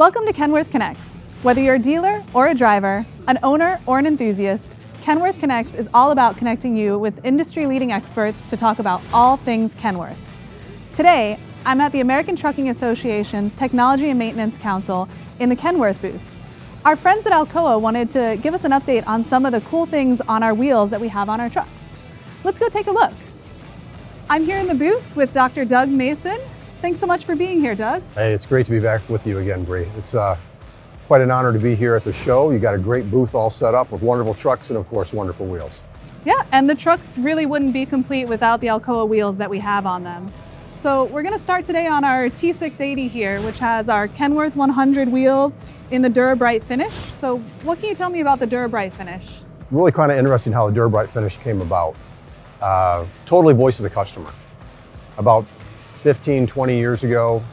Welcome to Kenworth Connects. Whether you're a dealer or a driver, an owner or an enthusiast, Kenworth Connects is all about connecting you with industry-leading experts to talk about all things Kenworth. Today, I'm at the American Trucking Association's Technology and Maintenance Council in the Kenworth booth. Our friends at Alcoa wanted to give us an update on some of the cool things on our wheels that we have on our trucks. Let's go take a look. I'm here in the booth with Dr. Doug Mason. Thanks so much for being here, Doug. Hey, it's great to be back with you again, Bree. It's quite an honor to be here at the show. You got a great booth all set up with wonderful trucks and of course wonderful wheels. Yeah, and the trucks really wouldn't be complete without the Alcoa wheels that we have on them. So we're going to start today on our T680 here, which has our Kenworth 100 wheels in the Dura-Bright finish. So what can you tell me about the Dura-Bright finish? Really kind of interesting how the Dura-Bright finish came about. Totally voice of the customer. About 15, 20 years ago,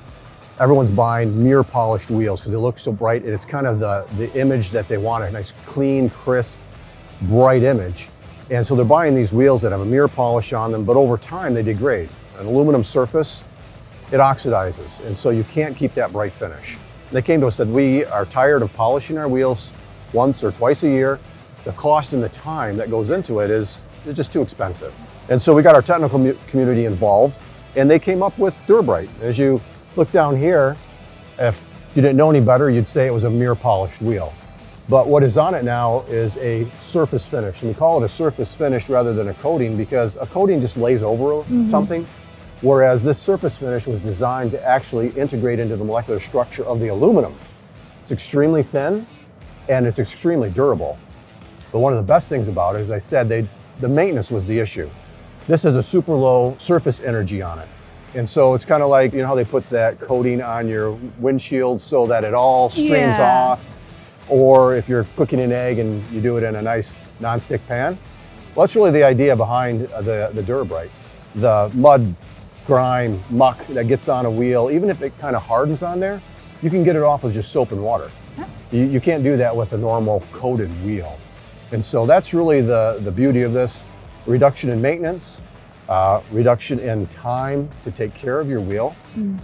everyone's buying mirror polished wheels because they look so bright, and it's kind of the image that they want, a nice clean, crisp, bright image. And so they're buying these wheels that have a mirror polish on them, but over time they degrade. An aluminum surface, it oxidizes, and so you can't keep that bright finish. And they came to us and said, we are tired of polishing our wheels once or twice a year. The cost and the time that goes into it is just too expensive. And so we got our technical community involved, and they came up with Dura-Bright. As you look down here, if you didn't know any better, you'd say it was a mirror polished wheel. But what is on it now is a surface finish. And we call it a surface finish rather than a coating because a coating just lays over something, whereas this surface finish was designed to actually integrate into the molecular structure of the aluminum. It's extremely thin and it's extremely durable. But one of the best things about it, as I said, the maintenance was the issue. This has a super low surface energy on it. And so it's kind of like, you know how they put that coating on your windshield so that it all streams off? Or if you're cooking an egg and you do it in a nice non-stick pan. Well, that's really the idea behind the Dura-Bright. The mud, grime, muck that gets on a wheel, even if it kind of hardens on there, you can get it off with just soap and water. You can't do that with a normal coated wheel. And so that's really the beauty of this. Reduction in maintenance, reduction in time to take care of your wheel,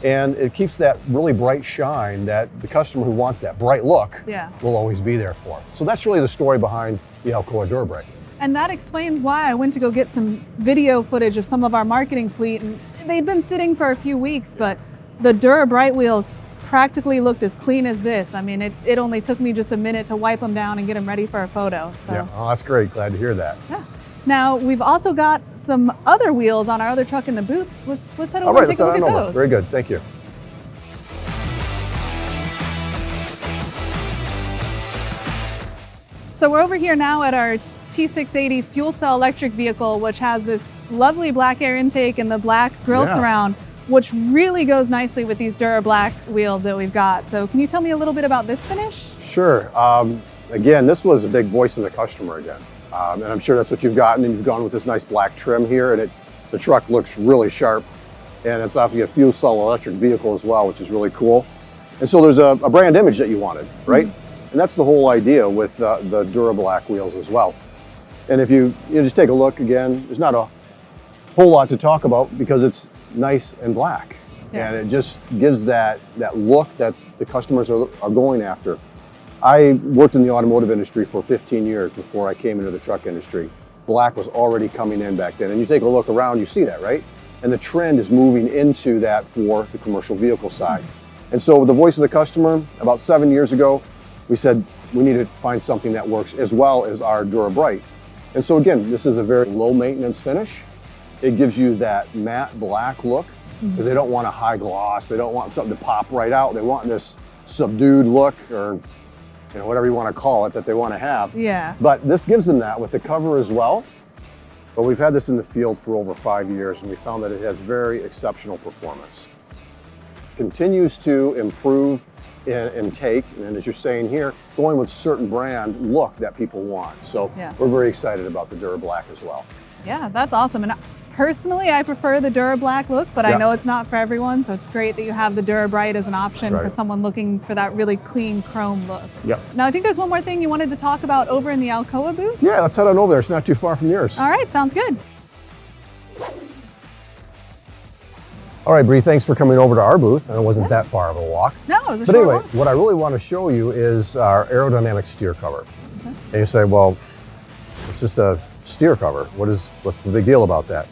and it keeps that really bright shine that the customer who wants that bright look will always be there for. So that's really the story behind the Alcoa Dura-Bright. And that explains why I went to go get some video footage of some of our marketing fleet, and they'd been sitting for a few weeks, but the Dura-Bright wheels practically looked as clean as this. I mean, it only took me just a minute to wipe them down and get them ready for a photo. So. Yeah, oh, that's great. Glad to hear that. Yeah. Now, we've also got some other wheels on our other truck in the booth. Let's head over and take a look at those. Very good, thank you. So we're over here now at our T680 fuel cell electric vehicle, which has this lovely black air intake and the black grille surround, which really goes nicely with these Dura-Black wheels that we've got. So can you tell me a little bit about this finish? Sure. Again, this was a big voice of the customer again. And I'm sure that's what you've gotten, and you've gone with this nice black trim here, and the truck looks really sharp, and it's obviously a fuel cell electric vehicle as well, which is really cool. And so there's a brand image that you wanted, right? And that's the whole idea with the Dura-Black wheels as well. And if you just take a look again, there's not a whole lot to talk about because it's nice and black. And it just gives that look that the customers are going after. I worked in the automotive industry for 15 years before I came into the truck industry. Black was already coming in back then. And you take a look around, you see that, right? And the trend is moving into that for the commercial vehicle side. And so with the voice of the customer, about 7 years ago, we said we need to find something that works as well as our Dura-Bright. And so again, this is a very low maintenance finish. It gives you that matte black look because they don't want a high gloss. They don't want something to pop right out. They want this subdued look, or whatever you want to call it, that they want to have. Yeah. But this gives them that with the cover as well. But we've had this in the field for over 5 years, and we found that it has very exceptional performance. Continues to improve in take, and as you're saying here, going with certain brand look that people want. So we're very excited about the Dura-Black as well. Yeah, that's awesome. And personally, I prefer the Dura-Black look, but I know it's not for everyone, so it's great that you have the Dura-Bright as an option for someone looking for that really clean chrome look. Now, I think there's one more thing you wanted to talk about over in the Alcoa booth. Yeah, let's head on over there. It's not too far from yours. All right, sounds good. All right, Bree, thanks for coming over to our booth. And it wasn't that far of a walk. No, it was a But short anyway, walk. what I really want to show you is our aerodynamic steer cover. And you say, well, it's just a steer cover. What's the big deal about that?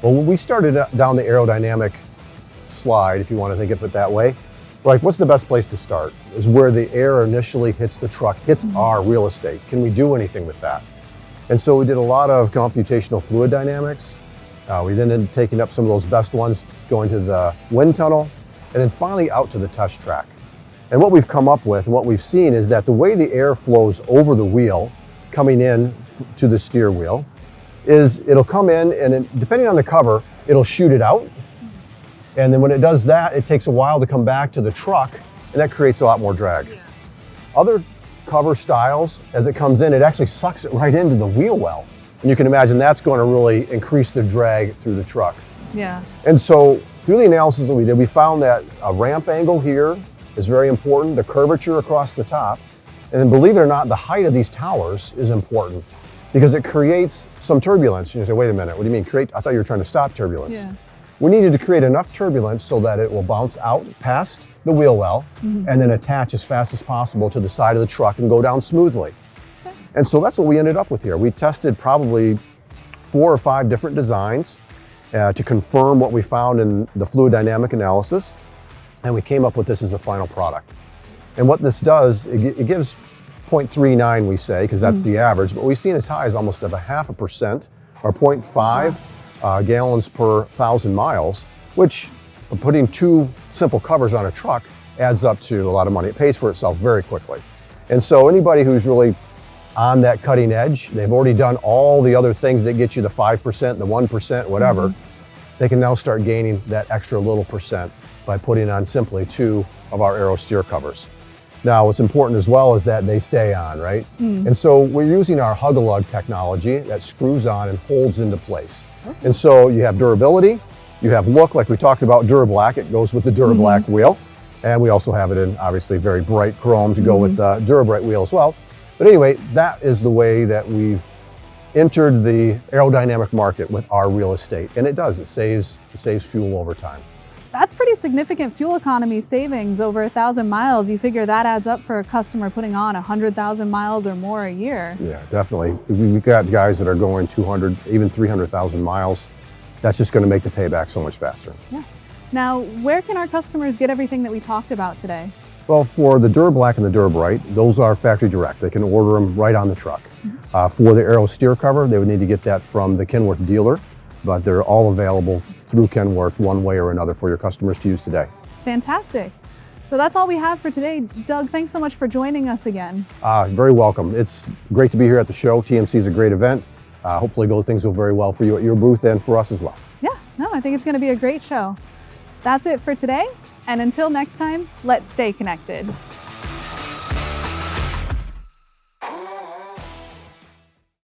Well, when we started down the aerodynamic slide, if you want to think of it that way, like what's the best place to start? Is where the air initially hits the truck, hits our real estate. Can we do anything with that? And so we did a lot of computational fluid dynamics. We then ended up taking up some of those best ones, going to the wind tunnel, and then finally out to the test track. And what we've come up with and what we've seen is that the way the air flows over the wheel, coming in to the steer wheel, is it'll come in and depending on the cover, it'll shoot it out. And then when it does that, it takes a while to come back to the truck, and that creates a lot more drag. Yeah. Other cover styles, as it comes in, it actually sucks it right into the wheel well. And you can imagine that's going to really increase the drag through the truck. Yeah. And so through the analysis that we did, we found that a ramp angle here is very important, the curvature across the top, and then believe it or not, the height of these towers is important because it creates some turbulence. You say, wait a minute, what do you mean create? I thought you were trying to stop turbulence. Yeah. We needed to create enough turbulence so that it will bounce out past the wheel well and then attach as fast as possible to the side of the truck and go down smoothly. Okay. And so that's what we ended up with here. We tested probably 4 or 5 different designs to confirm what we found in the fluid dynamic analysis, and we came up with this as a final product. And what this does, it gives 0.39, we say, because that's the average, but we've seen as high as almost of a 0.5% or 0.5 gallons per 1,000 miles, which putting 2 simple covers on a truck adds up to a lot of money. It pays for itself very quickly. And so anybody who's really on that cutting edge, they've already done all the other things that get you the 5%, the 1%, whatever, they can now start gaining that extra little percent by putting on simply 2 of our aero steer covers. Now, what's important as well is that they stay on, right? And so we're using our hug-a-lug technology that screws on and holds into place. And so you have durability, you have look, like we talked about Dura-Black, it goes with the Dura-Black wheel. And we also have it in obviously very bright chrome to go with the Dura-Bright wheel as well. But anyway, that is the way that we've entered the aerodynamic market with our real estate. And it does, it saves fuel over time. That's pretty significant fuel economy savings over 1,000 miles. You figure that adds up for a customer putting on 100,000 miles or more a year. Yeah, definitely. We've got guys that are going 200, even 300,000 miles. That's just going to make the payback so much faster. Yeah. Now, where can our customers get everything that we talked about today? Well, for the Dura-Black and the Dura-Bright, those are factory direct. They can order them right on the truck. For the aero steer cover, they would need to get that from the Kenworth dealer, but they're all available through Kenworth one way or another for your customers to use today. Fantastic. So that's all we have for today. Doug, thanks so much for joining us again. Very welcome. It's great to be here at the show. TMC is a great event. Hopefully things go very well for you at your booth and for us as well. Yeah, no, I think it's going to be a great show. That's it for today. And until next time, let's stay connected.